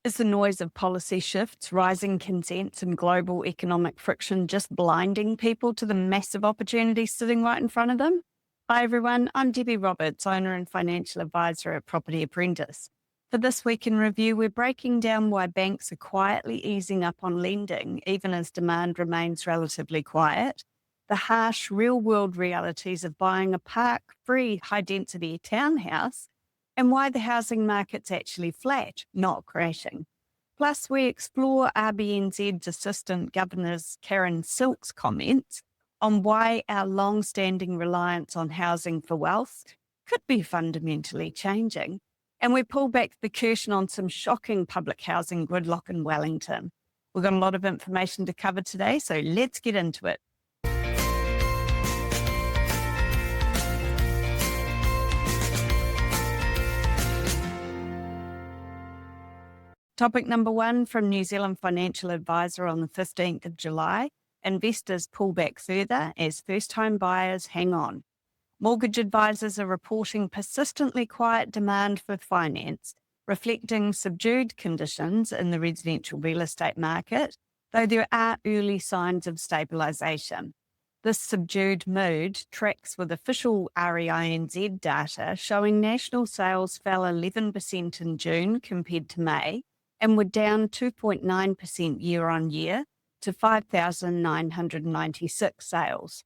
Is the noise of policy shifts, rising consents, and global economic friction just blinding people to the massive opportunities sitting right in front of them? Hi everyone, I'm Debbie Roberts, owner and financial advisor at Property Apprentice. For this week in review, we're breaking down why banks are quietly easing up on lending, even as demand remains relatively quiet, the harsh real-world realities of buying a park-free high-density townhouse, and why the housing market's actually flat, not crashing. Plus, we explore RBNZ's Assistant Governor Karen Silk's comments on why our long-standing reliance on housing for wealth could be fundamentally changing. And we pull back the curtain on some shocking public housing gridlock in Wellington. We've got a lot of information to cover today, so let's get into it. Topic number one from New Zealand Financial Advisor on the 15th of July. Investors pull back further as first-home buyers hang on. Mortgage advisors are reporting persistently quiet demand for finance, reflecting subdued conditions in the residential real estate market, though there are early signs of stabilisation. This subdued mood tracks with official REINZ data showing national sales fell 11% in June compared to May, and were down 2.9% year on year to 5,996 sales.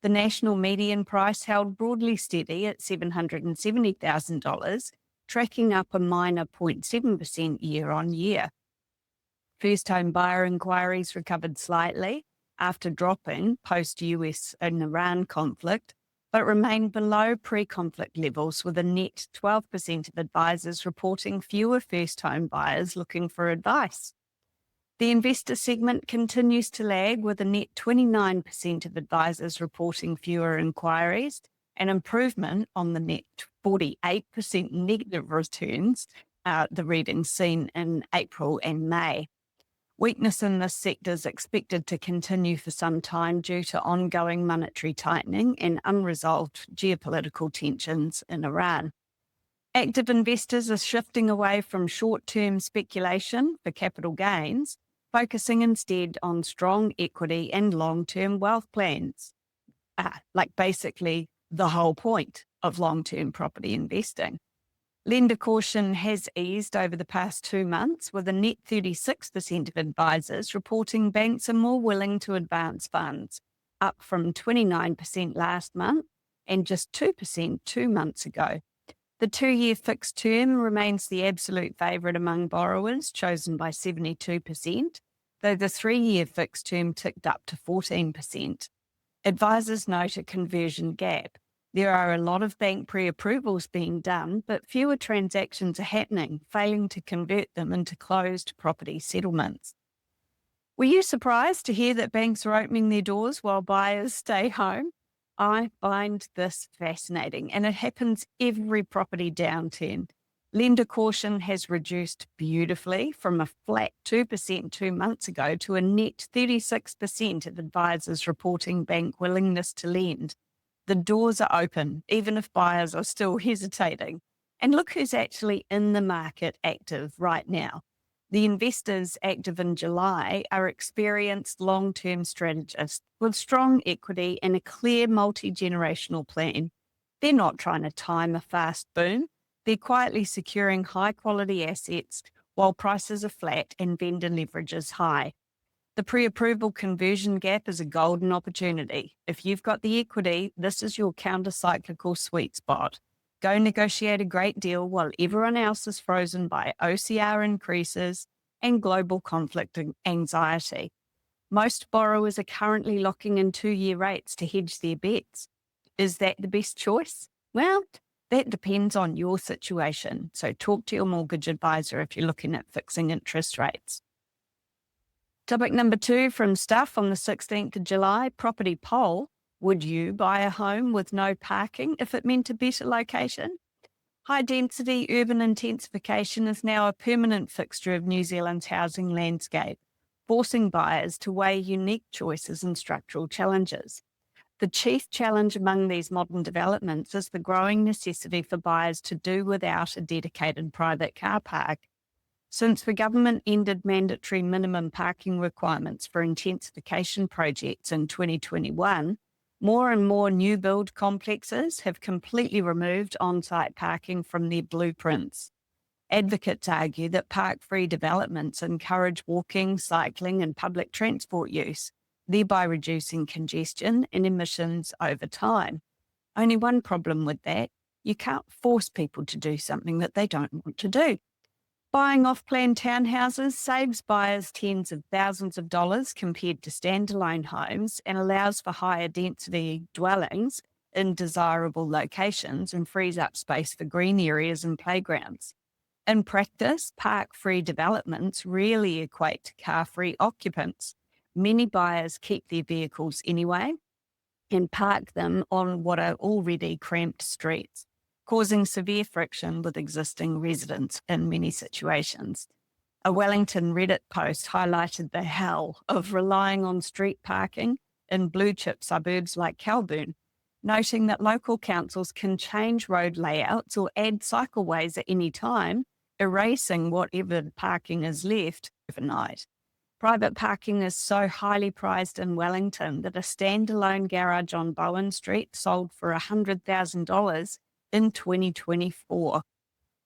The national median price held broadly steady at $770,000, tracking up a minor 0.7% year on year. First-home buyer inquiries recovered slightly after dropping post-US and Iran conflict, but remained below pre-conflict levels, with a net 12% of advisors reporting fewer first-home buyers looking for advice. The investor segment continues to lag, with a net 29% of advisors reporting fewer inquiries, an improvement on the net 48% negative returns, the readings seen in April and May. Weakness in this sector is expected to continue for some time due to ongoing monetary tightening and unresolved geopolitical tensions in Iran. Active investors are shifting away from short-term speculation for capital gains, focusing instead on strong equity and long-term wealth plans, like basically the whole point of long-term property investing. Lender caution has eased over the past 2 months, with a net 36% of advisors reporting banks are more willing to advance funds, up from 29% last month and just 2% 2 months ago. The 2-year fixed term remains the absolute favourite among borrowers, chosen by 72%, though the 3-year fixed term ticked up to 14%. Advisors note a conversion gap. There are a lot of bank pre-approvals being done, but fewer transactions are happening, failing to convert them into closed property settlements. Were you surprised to hear that banks are opening their doors while buyers stay home? I find this fascinating, and it happens every property downturn. Lender caution has reduced beautifully from a flat 2% 2 months ago to a net 36% of advisors reporting bank willingness to lend. The doors are open, even if buyers are still hesitating. And look who's actually in the market active right now. The investors active in July are experienced long-term strategists with strong equity and a clear multi-generational plan. They're not trying to time a fast boom. They're quietly securing high-quality assets while prices are flat and vendor leverage is high. The pre-approval conversion gap is a golden opportunity. If you've got the equity, this is your counter-cyclical sweet spot. Go negotiate a great deal while everyone else is frozen by OCR increases and global conflict and anxiety. Most borrowers are currently locking in 2-year rates to hedge their bets. Is that the best choice? Well, that depends on your situation. So talk to your mortgage advisor if you're looking at fixing interest rates. Topic number 2 from Stuff on the 16th of July, property poll. Would you buy a home with no parking if it meant a better location? High-density urban intensification is now a permanent fixture of New Zealand's housing landscape, forcing buyers to weigh unique choices and structural challenges. The chief challenge among these modern developments is the growing necessity for buyers to do without a dedicated private car park. Since the government ended mandatory minimum parking requirements for intensification projects in 2021, more and more new build complexes have completely removed on-site parking from their blueprints. Advocates argue that park-free developments encourage walking, cycling, and public transport use, thereby reducing congestion and emissions over time. Only one problem with that: you can't force people to do something that they don't want to do. Buying off-plan townhouses saves buyers tens of thousands of dollars compared to standalone homes and allows for higher density dwellings in desirable locations and frees up space for green areas and playgrounds. In practice, park-free developments rarely equate to car-free occupants. Many buyers keep their vehicles anyway and park them on what are already cramped streets, causing severe friction with existing residents in many situations. A Wellington Reddit post highlighted the hell of relying on street parking in blue-chip suburbs like Kelburn, noting that local councils can change road layouts or add cycleways at any time, erasing whatever parking is left overnight. Private parking is so highly prized in Wellington that a standalone garage on Bowen Street sold for $100,000 in 2024.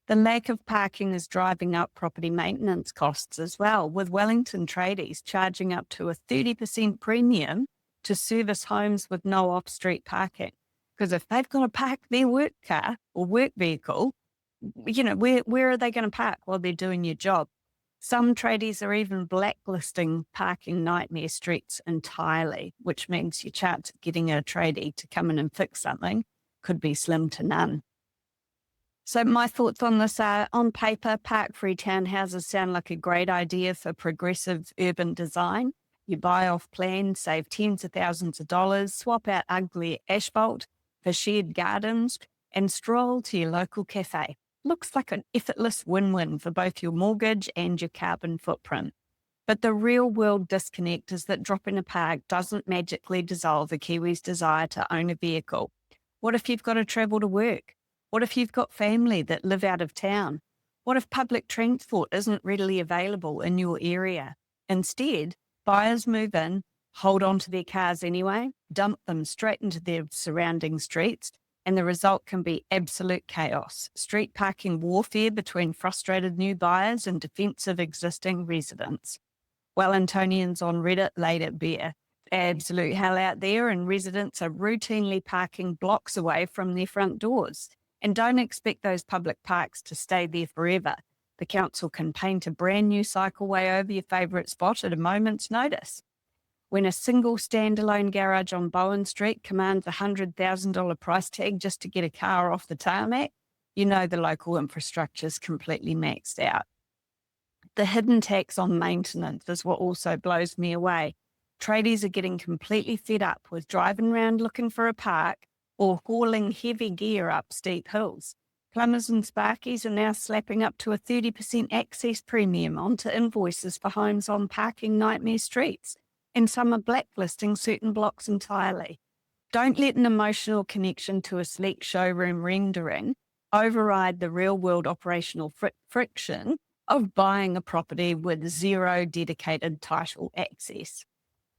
The lack of parking is driving up property maintenance costs as well, with Wellington tradies charging up to a 30% premium to service homes with no off-street parking. Because if they've got to park their work car or work vehicle, where are they going to park while they're doing your job? Some tradies are even blacklisting parking nightmare streets entirely, which means your chance of getting a tradie to come in and fix something could be slim to none. So my thoughts on this are, on paper, park-free townhouses sound like a great idea for progressive urban design. You buy off plan, save tens of thousands of dollars, swap out ugly asphalt for shared gardens, and stroll to your local cafe. Looks like an effortless win-win for both your mortgage and your carbon footprint. But the real-world disconnect is that dropping a park doesn't magically dissolve a Kiwi's desire to own a vehicle. What if you've got to travel to work? What if you've got family that live out of town? What if public transport isn't readily available in your area? Instead, buyers move in, hold on to their cars anyway, dump them straight into their surrounding streets, and the result can be absolute chaos. Street parking warfare between frustrated new buyers and defensive existing residents. Wellingtonians on Reddit laid it bare. Absolute hell out there, and residents are routinely parking blocks away from their front doors. And don't expect those public parks to stay there forever. The council can paint a brand new cycleway over your favourite spot at a moment's notice. When a single standalone garage on Bowen Street commands a $100,000 price tag just to get a car off the tarmac, you know the local infrastructure is completely maxed out. The hidden tax on maintenance is what also blows me away. Tradies are getting completely fed up with driving around looking for a park or hauling heavy gear up steep hills. Plumbers and sparkies are now slapping up to a 30% access premium onto invoices for homes on parking nightmare streets, and some are blacklisting certain blocks entirely. Don't let an emotional connection to a sleek showroom rendering override the real-world operational friction of buying a property with zero dedicated title access.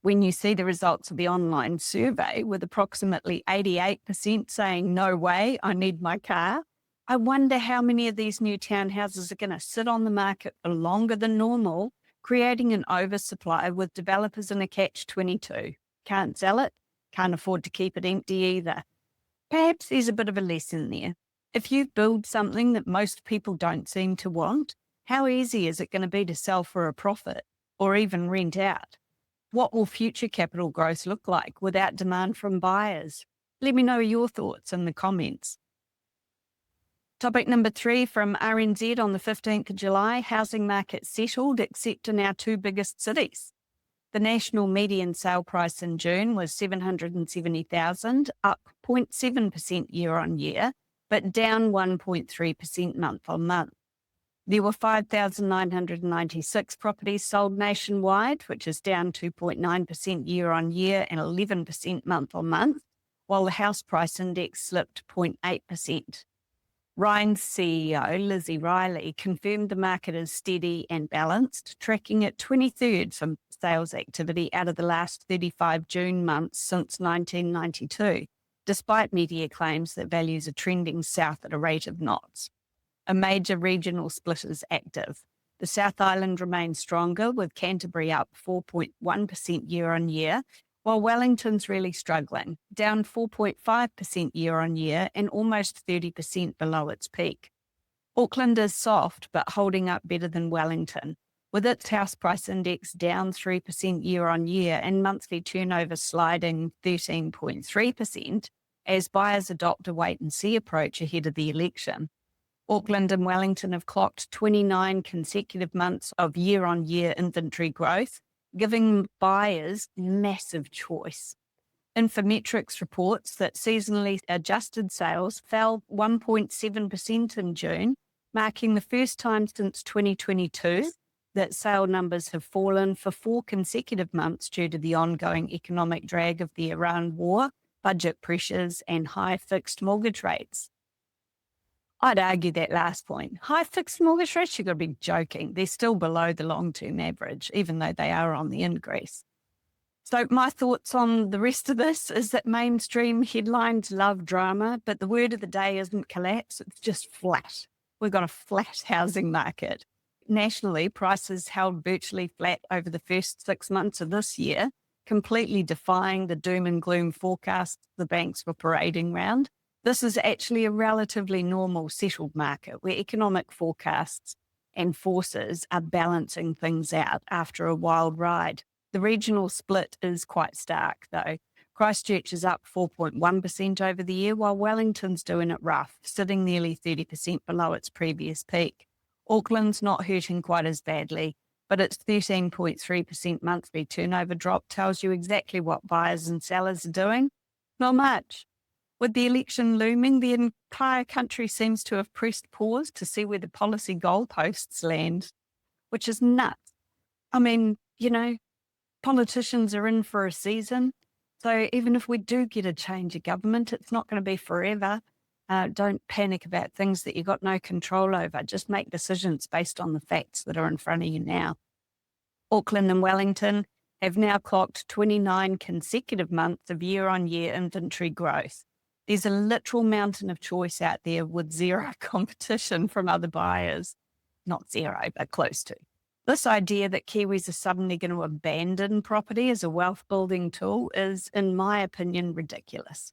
When you see the results of the online survey with approximately 88% saying, "No way, I need my car," I wonder how many of these new townhouses are going to sit on the market for longer than normal, creating an oversupply with developers in a catch-22. Can't sell it, can't afford to keep it empty either. Perhaps there's a bit of a lesson there. If you build something that most people don't seem to want, how easy is it going to be to sell for a profit or even rent out? What will future capital growth look like without demand from buyers? Let me know your thoughts in the comments. Topic number 3 from REINZ on the 15th of July, housing market settled except in our 2 biggest cities. The national median sale price in June was $770,000, up 0.7% year on year, but down 1.3% month on month. There were 5,996 properties sold nationwide, which is down 2.9% year on year and 11% month on month, while the house price index slipped 0.8%. REINZ CEO Lizzie Riley confirmed the market is steady and balanced, tracking at 23rd for sales activity out of the last 35 June months since 1992, despite media claims that values are trending south at a rate of knots. A major regional split is active. The South Island remains stronger, with Canterbury up 4.1% year on year, while Wellington's really struggling, down 4.5% year on year and almost 30% below its peak. Auckland is soft but holding up better than Wellington, with its house price index down 3% year on year and monthly turnover sliding 13.3% as buyers adopt a wait-and-see approach ahead of the election. Auckland and Wellington have clocked 29 consecutive months of year-on-year inventory growth, giving buyers massive choice. Infometrics reports that seasonally adjusted sales fell 1.7% in June, marking the first time since 2022 that sale numbers have fallen for 4 consecutive months due to the ongoing economic drag of the Iran war, budget pressures, and high fixed mortgage rates. I'd argue that last point. High fixed mortgage rates, you've got to be joking. They're still below the long-term average, even though they are on the increase. So my thoughts on the rest of this is that mainstream headlines love drama, but the word of the day isn't collapse, it's just flat. We've got a flat housing market. Nationally, prices held virtually flat over the first 6 months of this year, completely defying the doom and gloom forecasts the banks were parading round. This is actually a relatively normal settled market where economic forecasts and forces are balancing things out after a wild ride. The regional split is quite stark, though. Christchurch is up 4.1% over the year, while Wellington's doing it rough, sitting nearly 30% below its previous peak. Auckland's not hurting quite as badly, but its 13.3% monthly turnover drop tells you exactly what buyers and sellers are doing. Not much. With the election looming, the entire country seems to have pressed pause to see where the policy goalposts land, which is nuts. I mean, politicians are in for a season. So even if we do get a change of government, it's not going to be forever. Don't panic about things that you've got no control over. Just make decisions based on the facts that are in front of you now. Auckland and Wellington have now clocked 29 consecutive months of year-on-year inventory growth. There's a literal mountain of choice out there with zero competition from other buyers. Not zero, but close to. This idea that Kiwis are suddenly going to abandon property as a wealth building tool is, in my opinion, ridiculous.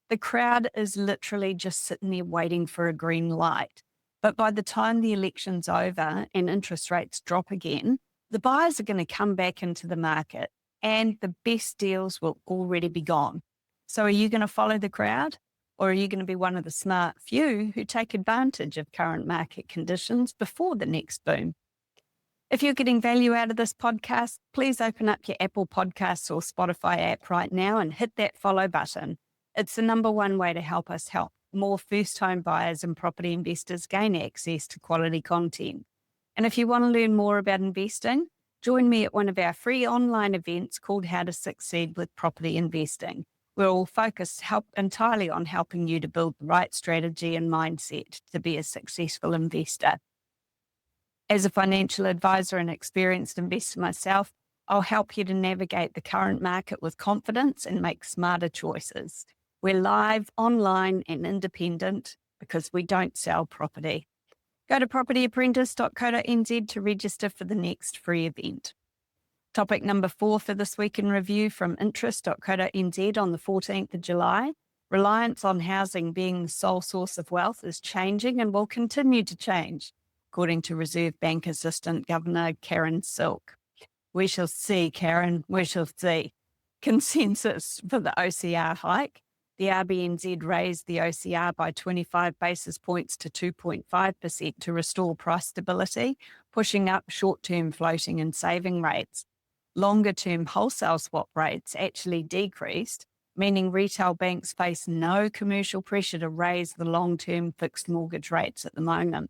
The crowd is literally just sitting there waiting for a green light. But by the time the election's over and interest rates drop again, the buyers are going to come back into the market and the best deals will already be gone. So are you going to follow the crowd? Or are you going to be one of the smart few who take advantage of current market conditions before the next boom? If you're getting value out of this podcast, please open up your Apple Podcasts or Spotify app right now and hit that follow button. It's the number one way to help us help more first-time buyers and property investors gain access to quality content. And if you want to learn more about investing, join me at one of our free online events called How to Succeed with Property Investing. We're all focused entirely on helping you to build the right strategy and mindset to be a successful investor. As a financial advisor and experienced investor myself, I'll help you to navigate the current market with confidence and make smarter choices. We're live, online, and independent because we don't sell property. Go to propertyapprentice.co.nz to register for the next free event. Topic number 4 for this week in review from interest.co.nz on the 14th of July. Reliance on housing being the sole source of wealth is changing and will continue to change, according to Reserve Bank Assistant Governor Karen Silk. We shall see, Karen, we shall see. Consensus for the OCR hike. The RBNZ raised the OCR by 25 basis points to 2.5% to restore price stability, pushing up short-term floating and saving rates. Longer-term wholesale swap rates actually decreased, meaning retail banks face no commercial pressure to raise the long-term fixed mortgage rates at the moment.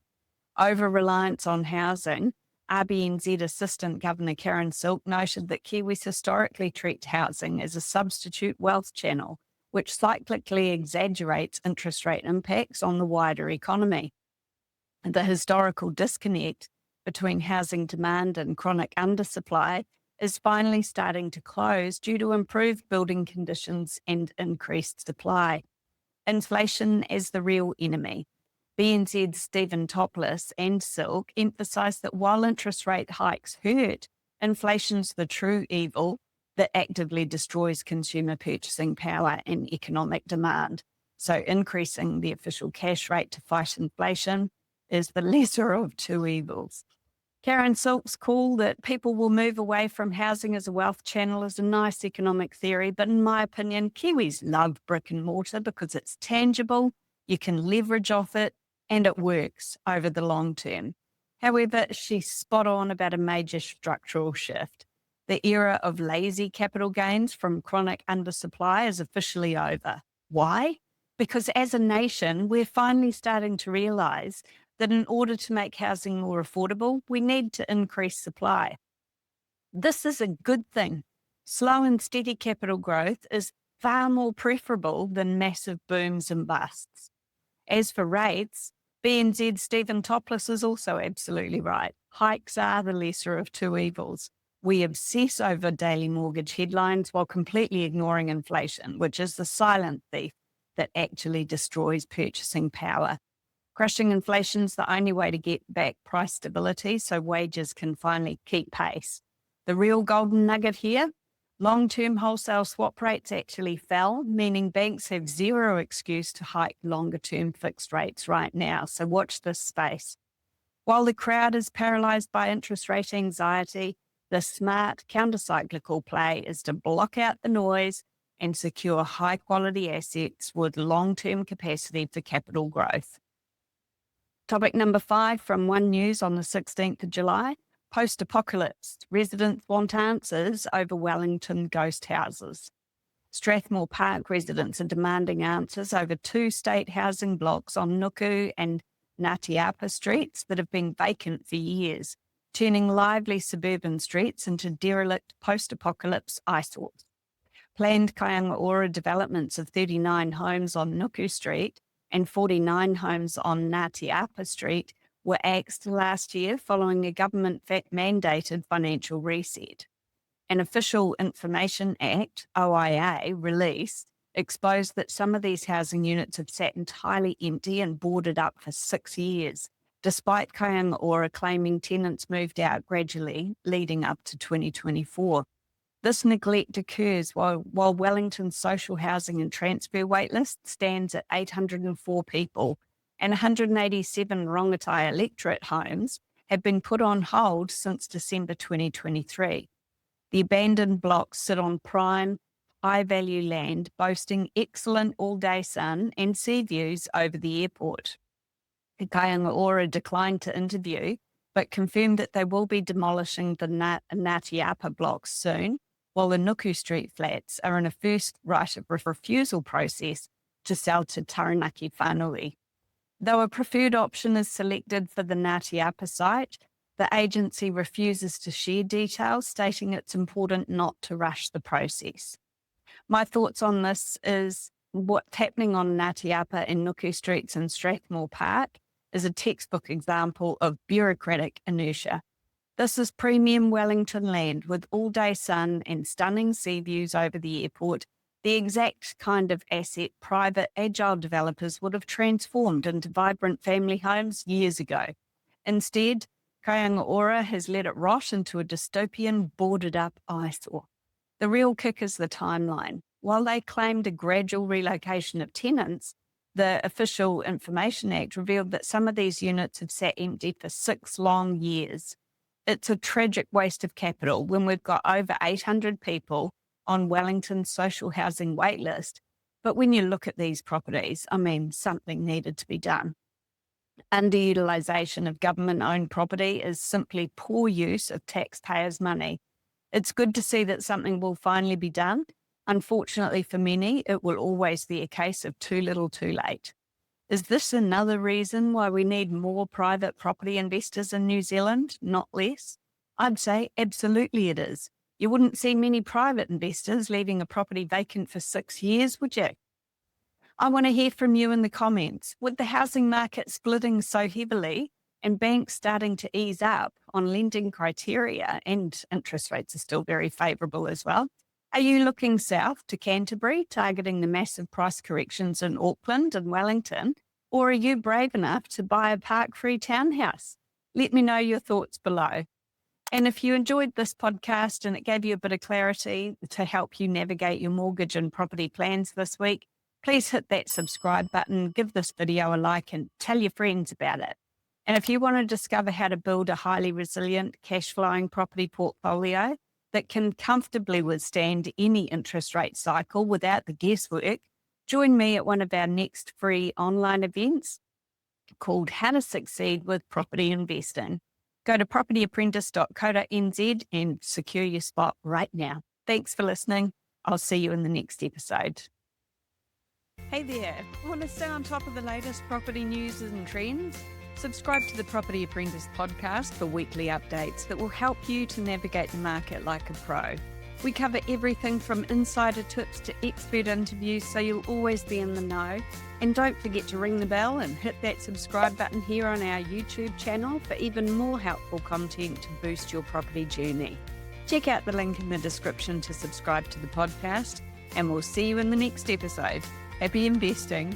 Over-reliance on housing, RBNZ Assistant Governor Karen Silk noted that Kiwis historically treat housing as a substitute wealth channel, which cyclically exaggerates interest rate impacts on the wider economy. The historical disconnect between housing demand and chronic undersupply is finally starting to close due to improved building conditions and increased supply. Inflation as the real enemy. BNZ's Stephen Topless and Silk emphasise that while interest rate hikes hurt, inflation's the true evil that actively destroys consumer purchasing power and economic demand. So increasing the official cash rate to fight inflation is the lesser of two evils. Karen Silk's call that people will move away from housing as a wealth channel is a nice economic theory, but in my opinion, Kiwis love brick and mortar because it's tangible, you can leverage off it, and it works over the long term. However, she's spot on about a major structural shift. The era of lazy capital gains from chronic undersupply is officially over. Why? Because as a nation, we're finally starting to realise that in order to make housing more affordable, we need to increase supply. This is a good thing. Slow and steady capital growth is far more preferable than massive booms and busts. As for rates, BNZ's Stephen Topless is also absolutely right. Hikes are the lesser of two evils. We obsess over daily mortgage headlines while completely ignoring inflation, which is the silent thief that actually destroys purchasing power. Crushing inflation's the only way to get back price stability so wages can finally keep pace. The real golden nugget here, long-term wholesale swap rates actually fell, meaning banks have zero excuse to hike longer-term fixed rates right now. So watch this space. While the crowd is paralysed by interest rate anxiety, the smart counter-cyclical play is to block out the noise and secure high-quality assets with long-term capacity for capital growth. Topic number 5 from One News on the 16th of July. Post-apocalypse. Residents want answers over Wellington ghost houses. Strathmore Park residents are demanding answers over 2 state housing blocks on Nuku and Ngāti streets that have been vacant for years, turning lively suburban streets into derelict post-apocalypse eyesores. Planned Kāinga developments of 39 homes on Nuku Street and 49 homes on Ngāti Street were axed last year following a government-mandated financial reset. An Official Information Act, OIA, release exposed that some of these housing units have sat entirely empty and boarded up for 6 years, despite Kāinga claiming tenants moved out gradually leading up to 2024. This neglect occurs while Wellington's social housing and transfer waitlist stands at 804 people, and 187 Rongotai electorate homes have been put on hold since December 2023. The abandoned blocks sit on prime, high-value land boasting excellent all-day sun and sea views over the airport. Kāinga declined to interview, but confirmed that they will be demolishing the Ngāti blocks soon, while the Nuku Street flats are in a first right of refusal process to sell to Taranaki whānui. Though a preferred option is selected for the Ngāti site, the agency refuses to share details, stating it's important not to rush the process. My thoughts on this is what's happening on Ngāti and Nuku Streets in Strathmore Park is a textbook example of bureaucratic inertia. This is premium Wellington land with all-day sun and stunning sea views over the airport, the exact kind of asset private, agile developers would have transformed into vibrant family homes years ago. Instead, Kāinga has let it rot into a dystopian, boarded-up eyesore. The real kick is the timeline. While they claimed a gradual relocation of tenants, the Official Information Act revealed that some of these units have sat empty for 6 long years. It's a tragic waste of capital when we've got over 800 people on Wellington's social housing waitlist. But when you look at these properties, something needed to be done. Underutilisation of government-owned property is simply poor use of taxpayers' money. It's good to see that something will finally be done. Unfortunately for many, it will always be a case of too little too late. Is this another reason why we need more private property investors in New Zealand, not less? I'd say absolutely it is. You wouldn't see many private investors leaving a property vacant for 6 years, would you? I want to hear from you in the comments. With the housing market splitting so heavily and banks starting to ease up on lending criteria, and interest rates are still very favourable as well, are you looking south to Canterbury, targeting the massive price corrections in Auckland and Wellington? Or are you brave enough to buy a park-free townhouse? Let me know your thoughts below. And if you enjoyed this podcast and it gave you a bit of clarity to help you navigate your mortgage and property plans this week, please hit that subscribe button, give this video a like, and tell your friends about it. And if you want to discover how to build a highly resilient, cash-flowing property portfolio that can comfortably withstand any interest rate cycle without the guesswork, join me at one of our next free online events called How to Succeed with Property Investing. Go to propertyapprentice.co.nz and secure your spot right now. Thanks for listening. I'll see you in the next episode. Hey there, want to stay on top of the latest property news and trends? Subscribe to the Property Apprentice podcast for weekly updates that will help you to navigate the market like a pro. We cover everything from insider tips to expert interviews, so you'll always be in the know. And don't forget to ring the bell and hit that subscribe button here on our YouTube channel for even more helpful content to boost your property journey. Check out the link in the description to subscribe to the podcast, and we'll see you in the next episode. Happy investing.